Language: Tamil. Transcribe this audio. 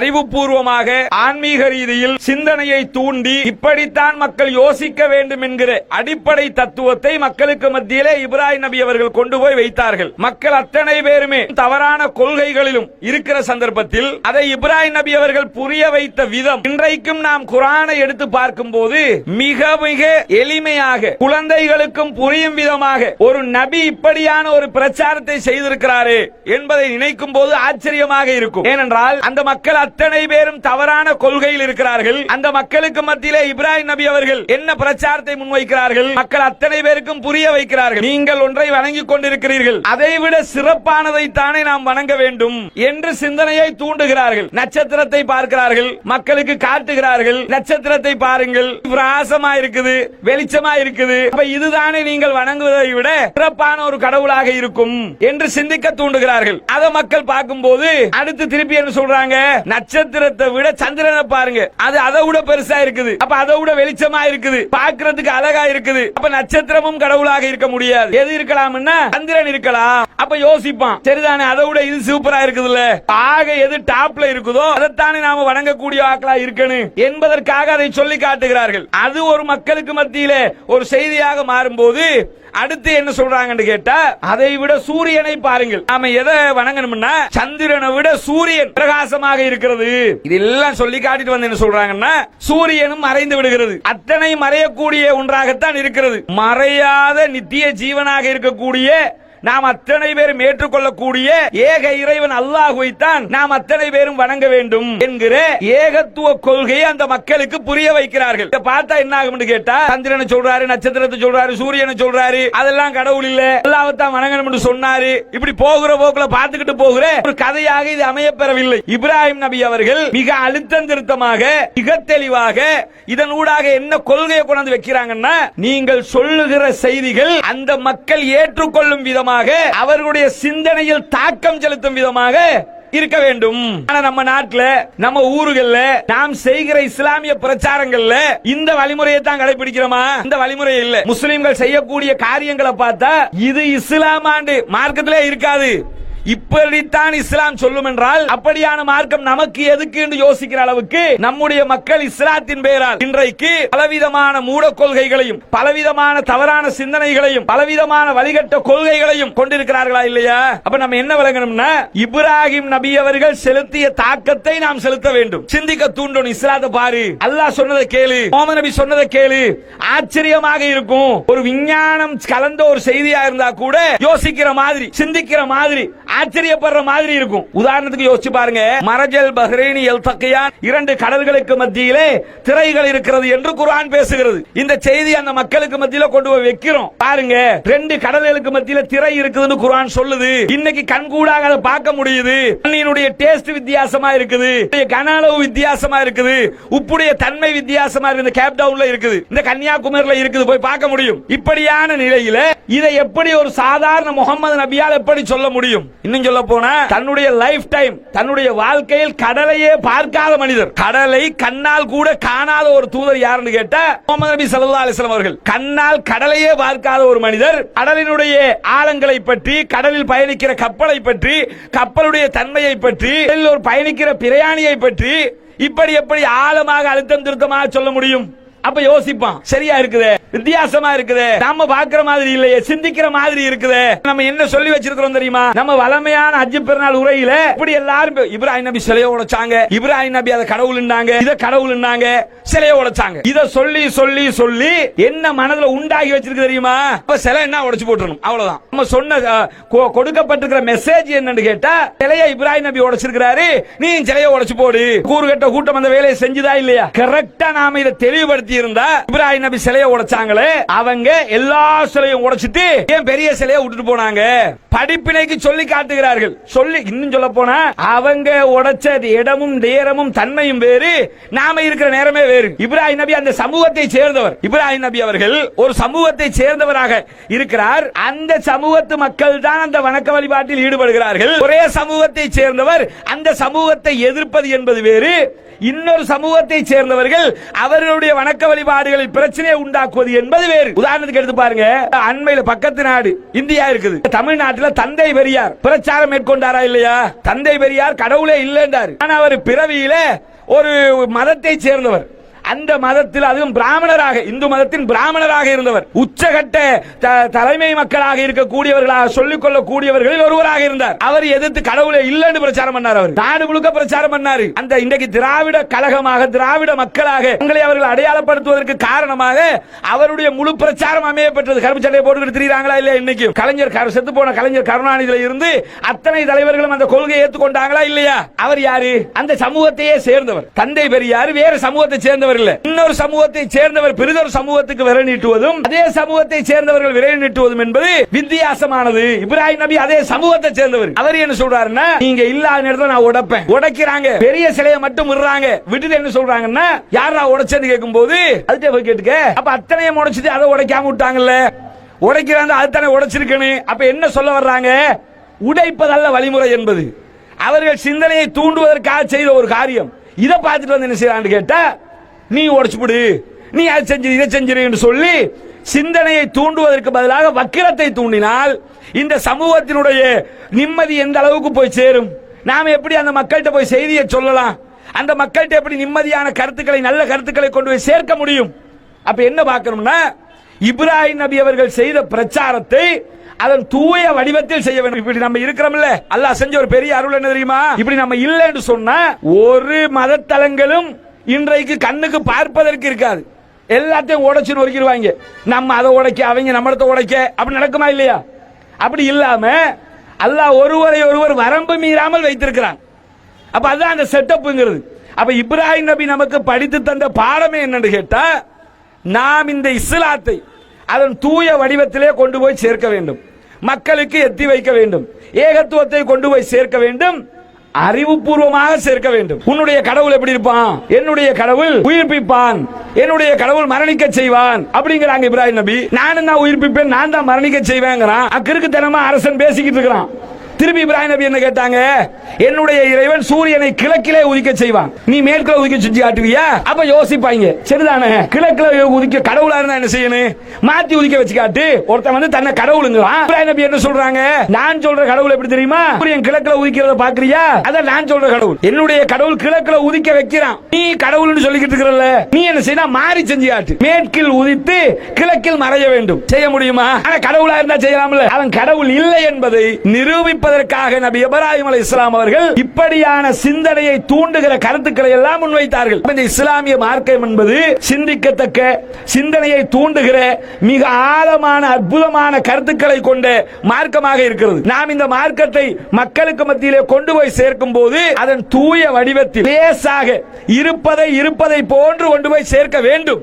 அறிவுபூர்வமாக ஆன்மீக ரீதியில் சிந்தனையை தூண்டி இப்படித்தான் மக்கள் யோசிக்க வேண்டும் என்கிற அடிப்படை தத்துவத்தை மக்களுக்கு மத்தியிலே இப்ராஹிம் நபி அவர்கள் கொண்டு போய் வைத்தார்கள். மக்கள் அத்தனை பேருமே தவறான கொள்கைகளிலும் இருக்கிற சந்தர்ப்பத்தில் அதை இப்ராஹிம் நபி அவர்கள் புரிய வைத்த விதம் இன்றைக்கும் நாம் குர்ஆனை எடுத்து பார்க்கும் போது மிக மிக எளிமையாக குழந்தைகளுக்கும் புரியும் விதமாக ஒரு நபி இப்படியான ஒரு பிரச்சாரத்தை செய்திருக்கிறாரே என்பதை நினைக்கும் போது ஆச்சரியமாக இருக்கும். ஏனென்றால் அந்த மக்கள் அத்தனை பேரும் தவறான கொள்கையில் இருக்கிறார்கள். அந்த மக்களுக்கு மத்தியிலே இப்ராஹிம் நபி அவர்கள் என்ன பிரச்சாரத்தை முன்வைக்கிறார்கள், மக்கள் அத்தனை பேருக்கும் புரிய வைக்கிறார்கள். நீங்கள் ஒன்றை வணங்கிக் கொண்டிருக்கிறீர்கள், அதைவிட சிறப்பானதை தானே நாம் வணங்க வேண்டும் என்று சிந்தனையை தூண்டுகிறார்கள். நட்சத்திரத்தை பார்க்கிறார்கள், மக்களுக்கு காட்டுகிறார்கள், நட்சத்திரத்தை பாருங்கள், பிரகாசமா இருக்குது, வெளிச்சமா இருக்குது, இதுதானே நீங்கள் வணங்குவதை விட சிறப்பான ஒரு கடவுளாக இருக்கும் என்று சிந்திக்க தூண்டுகிறார்கள். அதை மக்கள் பார்க்கும் போது அடுத்து திருப்பி என்ன சொல்றாங்க, நட்சத்திரத்தை விட சந்திரனை பாருங்க, அது அதை விட பெருசா இருக்குது, அப்ப அதை விட வெளிச்சமா இருக்குது, பார்க்கிறதுக்கு அழகா இருக்குது, அப்ப நட்சத்திரமும் கடவுளாக இருக்க முடியாது. எது இருக்கலாம்னா சந்திரன் இருக்கலாம். அப்ப யோசிப்பான், சரிதானே, அதை விட இது சூப்பரா இருக்குதுல்ல, ஆக எது டாப்ல இருக்குதோ அதைத்தானே நாம வணங்கக்கூடிய ஆக்களா இருக்கணும் என்பதற்காக அதை சொல்லி காட்டுகிறார்கள். அது ஒரு மக்களுக்கு மத்தியிலே ஒரு செய்தியாக மாறும்போது அடுத்து என்ன சொல்றாங்கன்னு கேட்டா, அதை விட சூரியனை பாருங்கள், நாம எதை வணங்கணும்னா சந்திரனை விட சூரியன் பிரகாசமாக இருக்கிறது. இதெல்லாம் சொல்லி காட்டிட்டு வந்து என்ன சொல்றாங்கன்னா, சூரியனும் மறைந்து விடுகிறது, அத்தனை மறையக்கூடிய ஒன்றாகத்தான் இருக்கிறது. மறையாத நித்திய ஜீவனாக இருக்கக்கூடிய நாம் அத்தனை பேரும் ஏற்றுக்கொள்ளக்கூடிய ஏக இறைவன் அல்லாஹ்வைத்தான் நாம் அத்தனை பேரும் வணங்க வேண்டும் என்கிற ஏகத்துவ கொள்கையை அந்த மக்களுக்கு புரிய வைக்கிறார்கள். இத பார்த்தா என்ன ஆகும் கேட்டா, சந்திரனை சொல்றாரு, நட்சத்திரத்தை சொல்றாரு, சூரியனை சொல்றாரு, அதெல்லாம் கடவுள் இல்ல, அல்லாஹ்வைத்தான் வணங்கணும் என்று சொன்னாரு. இப்படி போகிற போக்குல பார்த்துக்கிட்டு போகிற ஒரு கதையாக இது அமையப்பெறவில்லை. இப்ராஹிம் நபி அவர்கள் மிக அழுத்தம் திருத்தமாக மிக தெளிவாக இதன் ஊடாக என்ன கொள்கையை கொண்டு வைக்கிறாங்கன்னா, நீங்கள் சொல்லுகிற செய்திகள் அந்த மக்கள் ஏற்றுக்கொள்ளும் விதமாக அவர்களுடைய சிந்தனையில் தாக்கம் செலுத்தும் விதமாக இருக்க வேண்டும். ஆனா நம்ம நாட்டுல நம்ம ஊர்கள்ல நாம் செய்கிற இஸ்லாமிய பிரச்சாரங்கள்ல இந்த வழிமுறையை தான் கடைபிடிக்கிறோமா? இந்த வழிமுறை இல்ல. முஸ்லிம்கள் செய்யக்கூடிய காரியங்களை பார்த்தா இது இஸ்லாமாண்டு மார்க்கத்திலே இருக்காது. இப்படித்தான் இஸ்லாம் சொல்லும் என்றால் அப்படியான மார்க்கம் நமக்கு எதுக்கு என்று யோசிக்கிற அளவுக்கு நம்முடைய மக்கள் இஸ்லாத்தின் பெயரால் இன்றைக்கு பலவிதமான மூட கொள்கைகளையும் பலவிதமான தவறான சிந்தனைகளையும் பலவிதமான வழிகட்ட கொள்கைகளையும் கொண்டிருக்கிறார்களா இல்லையா? அப்ப நம்ம என்ன விளங்கணும்னா, இப்ராஹிம் நபி அவர்கள் செலுத்திய தாக்கத்தை நாம் செலுத்த வேண்டும். சிந்திக்க தூண்டும். இஸ்லாத்தை பாரு, அல்லாஹ் சொன்னதை கேளு, முஹம்மது நபி சொன்னதை கேளு, ஆச்சரியமாக இருக்கும். ஒரு விஞ்ஞானம் கலந்த ஒரு செய்தியா இருந்தா கூட யோசிக்கிற மாதிரி சிந்திக்கிற மாதிரி ஆச்சரியப்படுற மாதிரி இருக்கும். உதாரணத்துக்கு யோசிச்சு பாருங்க, மரஜல் பஹ்ரைனி யல்தகியான், இரண்டு கடல்களுக்கு மத்தியிலே திரைகள் இருக்கிறது என்று குர்ஆன் பேசுகிறது. இந்த செய்தி அந்த மக்களுக்கு மத்தியில கொண்டு போய் வைக்கிறோம். பாருங்க, ரெண்டு கடல்களுக்கு மத்தியில திரை இருக்குதுன்னு குர்ஆன் சொல்லுது. இன்னைக்கு கண்கூடாக அதை பார்க்க முடியுது. தண்ணியினுடைய டேஸ்ட் வித்தியாசமா இருக்குது, கன அளவு வித்தியாசமா இருக்குது, உப்புடைய தன்மை வித்தியாசமா இருக்குது. இந்த கேப் டவுன்ல இருக்குது, இந்த கன்னியாகுமரியில இருக்குது, போய் பார்க்க முடியும். இப்படியான நிலையில இதை எப்படி ஒரு சாதாரண முஹம்மது நபியால் எப்படி சொல்ல முடியும்? இன்னும் சொல்ல போனா, தன்னுடைய லைஃப் டைம் தன்னுடைய வாழ்க்கையில் கடலையே பார்க்காத மனிதர், கடலை கண்ணால் கூட காணாத ஒரு தூதர் யாருன்னு கேட்டா முஹம்மது நபி ஸல்லல்லாஹு அலைஹி வஸல்லம் அவர்கள். கண்ணால் கடலையே பார்க்காத ஒரு மனிதர் கடலினுடைய ஆழங்களை பற்றி, கடலில் பயணிக்கிற கப்பலை பற்றி, கப்பலுடைய தன்மையை பற்றி, ஒரு பயணிக்கிற பிரயாணியை பற்றி இப்படி எப்படி ஆழமாக அழுத்தம் திருத்தமாக சொல்ல முடியும்? அப்ப யோசிப்பான், சரியா இருக்குதே, வித்தியாசமா இருக்குதே, நாம பாக்குற மாதிரி இல்லையே, சிந்திக்கிற மாதிரி இருக்குதே. நம்ம என்ன சொல்லி வச்சிருக்கிறோம் தெரியுமா? நம்ம வளமையான ஹஜ் பெருநாள் உரையில இப்படி எல்லாரும் இப்ராஹிம் நபி சிலையை உடைச்சாங்க, இப்ராஹிம் நபி அதை கடவுள்னாங்க, இத கடவுள்னாங்க, சிலையை உடைச்சாங்க. இத சொல்லி சொல்லி சொல்லி என்ன மனதுல உண்டாகி வச்சிருக்கு தெரியுமா? அப்ப சிலை என்ன உடைச்சு போட்டுறணும், அவ்வளவுதான். நம்ம சொன்ன கொடுக்கப்பட்டிருக்கிற மெசேஜ் என்னன்னு கேட்டா, சிலையை இப்ராஹிம் நபி உடைச்சிருக்கிறாரு, நீ சிலையை உடைச்சு போடு. கூறுகட்ட கூட்டம் அந்த வேலையை செஞ்சுதா இல்லையா? கரெக்டா நாம இதை தெளிவுபடுத்தி இருந்தா, இப்ராஹிம் நபி சிலையை உடைச்சாங்களே, அவங்க எல்லா சிலையும் உடைச்சிட்டு ஏன் பெரிய சிலையை விட்டுட்டு போனாங்க? படிப்பினைக்கு சொல்லி காட்டுகிறார்கள். சொல்லி இன்னும் சொல்ல போனா, அவங்க உடைச்ச இடமும் நேரமும் தன்மையும் வேறு, நாம இருக்கிற நேரமே வேறு. இப்ராஹிம் நபி அந்த சமூகத்தை சேர்ந்தவர். இப்ராஹிம் நபி அவர்கள் ஒரு சமூகத்தை சேர்ந்தவராக இருக்கிறார். அந்த சமூகத்து மக்கள் தான் அந்த வணக்க வழிபாட்டில் ஈடுபடுகிறார்கள். ஒரே சமூகத்தை சேர்ந்தவர் அந்த சமூகத்தை எதிர்ப்பது என்பது வேறு. இன்னொரு சமூகத்தை சேர்ந்தவர்கள் அவர்களுடைய வணக்க வணக்க வழிபாடுகளில் பிரச்சனையை உண்டாக்குவது என்பது வேறு. உதாரணத்துக்கு எடுத்து பாருங்க, அண்மையில பக்கத்து நாடு இந்தியா இருக்குது. தமிழ்நாட்டில் தந்தை பெரியார் பிரச்சாரம் மேற்கொண்டாரா இல்லையா? தந்தை பெரியார் கடவுளே இல்லைன்றார். ஆனா அவர் பிறவியில ஒரு மதத்தை சேர்ந்தவர். அந்த மதத்தில் அதுவும் பிராமணராக, இந்து மதத்தின் பிராமணராக இருந்தவர். உச்சகட்ட தலைமை மக்களாக இருக்கக்கூடியவர்களாக சொல்லிக் கொள்ளக்கூடியவர்களில் ஒருவராக இருந்தார். அவர் எதிர்த்து கடவுளை இல்லைன்னு பிரச்சாரம் பண்ணார். அவர் நாடு முழுக்க பிரச்சாரம் பண்ணார். அந்த இன்றைக்கு திராவிட கழகமாக, திராவிட மக்களாக தங்களை அவர்கள் அடையாளப்படுத்துவதற்கு காரணமாக அவருடைய முழு பிரச்சாரம் அமைய பெற்றது. கருப்பு சட்டையை போட்டு திரிகிறாங்களா இல்லையா? இன்னைக்கு கலைஞர், செத்து போன கலைஞர் கருணாநிதியில இருந்து அத்தனை தலைவர்களும் அந்த கொள்கையை ஏற்றுக்கொண்டாங்களா இல்லையா? அவர் யாரு? அந்த சமூகத்தையே சேர்ந்தவர். தந்தை பெரியார் வேறு சமூகத்தை சேர்ந்தவர் இல்ல, இன்னொரு சமூகத்தை சேர்ந்தவர். பிறிதொரு சமூகத்துக்கு விரல் நீட்டுவதும் அதே சமூகத்தை சேர்ந்தவர்கள் விரல் நீட்டுவதும் என்பது வித்தியாசமானது. இப்ராஹிம் நபி அதே சமூகத்தை சேர்ந்தவர். அவர் என்ன சொல்றாருன்னா, நீங்க இல்லாத நேரத்துல நான் உடைப்பேன். உடைக்கிறாங்க, பெரிய சிலையை மட்டும் விடுறாங்க. விட்டுட்டு என்ன சொல்றாங்கன்னா, யாரா உடைச்சது கேட்கும் போது அதுட்டே போய் கேட்டுக்க. அப்ப அத்தனையும் உடைச்சிட்டு அதை உடைக்காம விட்டாங்கல்ல, உடைக்கிறாங்க, அதுதானே உடைச்சிருக்கணும். அப்ப என்ன சொல்ல வர்றாங்க? உடைப்பதல்ல வழிமுறை என்பது அவர்கள் சிந்தனையை தூண்டுவதற்காக செய்த ஒரு காரியம். இதை பார்த்துட்டு வந்து என்ன செய்யறான்னு கேட்டா, நீ உடைச்சுடு, நீ அதை செஞ்சு இதை செஞ்சிரு என்று சொல்லி சிந்தனையை தூண்டுவதற்கு பதிலாக வக்கிரத்தை தூண்டினால் இந்த சமூகத்தினுடைய நிம்மதி எந்த அளவுக்கு போய் சேரும்? நாம எப்படி அந்த மக்கள்கிட்ட போய் செய்தியை சொல்லலாம்? அந்த மக்கள்கிட்ட எப்படி நிம்மதியான கருத்துக்களை, நல்ல கருத்துக்களை கொண்டு போய் சேர்க்க முடியும்? அப்ப என்ன பார்க்கணும்னா, இப்ராஹிம் நபி அவர்கள் செய்த பிரச்சாரத்தை அதன் தூய வடிவத்தில் செய்ய வேண்டும். இப்படி நம்ம இருக்கிறோம்ல, அல்லாஹ் செஞ்ச ஒரு பெரிய அருள் என்ன தெரியுமா? இப்படி நம்ம இல்லைன்னு சொன்னா ஒரு மதத்தலங்களும் இன்றைக்கு கண்ணுக்கு பார்ப்பதற்கு இருக்காது. எல்லாத்தையும் உடைச்சு நொறுக்கிடுவாங்க. நம்ம அதை உடைக்க, அவங்க நம்மளத்தை உடைக்க, அப்படி நடக்குமா இல்லையா? அப்படி இல்லாம அல்லாஹ் ஒருவரை ஒருவர் வரம்பு மீறாமல் வைத்திருக்கிறான். அப்ப அதுதான் அந்த செட்டப்ங்கிறது. அப்ப இப்ராஹிம் நபி நமக்கு படித்து தந்த பாடமே என்னன்னு கேட்டா, நாம் இந்த இஸ்லாத்தை அதன் தூய வடிவத்திலே கொண்டு போய் சேர்க்க வேண்டும். மக்களுக்கு எத்தி வைக்க வேண்டும். ஏகத்துவத்தை கொண்டு போய் சேர்க்க வேண்டும். அறிவுபூர்வமாக சேர்க்க வேண்டும். உன்னுடைய கடவுள் எப்படி இருப்பான்? என்னுடைய கடவுள் உயிர்ப்பிப்பான், என்னுடைய கடவுள் மரணிக்க செய்வான் அப்படிங்கிறாங்க இப்ராஹிம் நபி. நானும் தான் உயிர்ப்பிப்பேன், நான் தான் மரணிக்க செய்வேங்கிறான். அக்கிருக்குத்தனமா அரசன் பேசிக்கிட்டு இருக்கிறான். திருப்பி இப்ராஹிம் நபி என்ன கேட்டாங்க? என்னுடைய இறைவன் சூரியனை கிழக்கிலே உதிக்க செய்வான், நீ மேற்கில உதிக்க செஞ்சு காட்டுவியா? அப்ப யோசிப்பாங்க, சரிதானே, கிழக்கில உதிக்க கடவுளா இருந்தா என்ன செய்யணும்? மாத்தி உதிக்க வச்சு காட்டு. ஒருத்தன் வந்து தன்னை கடவுளுங்கிறான். இப்ராஹிம் நபி என்ன சொல்றாங்க? நான் சொல்ற கடவுள் எப்படி தெரியுமா? சூரியன் கிழக்கில உதிக்கிறத பாக்குறியா? அதான் நான் சொல்ற கடவுள். என்னுடைய கடவுள் கிழக்கில உதிக்க வைக்கிறான், நீ கடவுள்னு சொல்லிக்கிட்டு இருக்கிறல்ல, நீ என்ன செய்யணும்? மாறி செஞ்சு காட்டு. மேற்கில் உதித்து கிழக்கில் மறைய வேண்டும். செய்ய முடியுமா? ஆனா கடவுளா இருந்தா செய்யலாம்ல. அவன் கடவுள் இல்லை என்பதை நிரூபிப்பதற்காக நபி இப்ராஹிம் அலைஹிஸ்ஸலாம் அவர்கள் இப்படியான சிந்தனையை தூண்டுகிற கருத்துக்களை எல்லாம் முன்வைத்தார்கள். இந்த இஸ்லாமிய மார்க்கம் என்பது சிந்திக்கத்தக்க, சிந்தனையை தூண்டுகிற மிக ஆழமான, அற்புதமான கருத்துக்களை கொண்ட மார்க்கமாக இருக்கிறது. நாம் இந்த மார்க்கத்தை மக்களுக்கு மத்தியிலே கொண்டு போய் சேர்க்கும் போது அதன் தூய வடிவத்தில் லேசாக இருப்பதை போன்று கொண்டு போய் சேர்க்க வேண்டும்.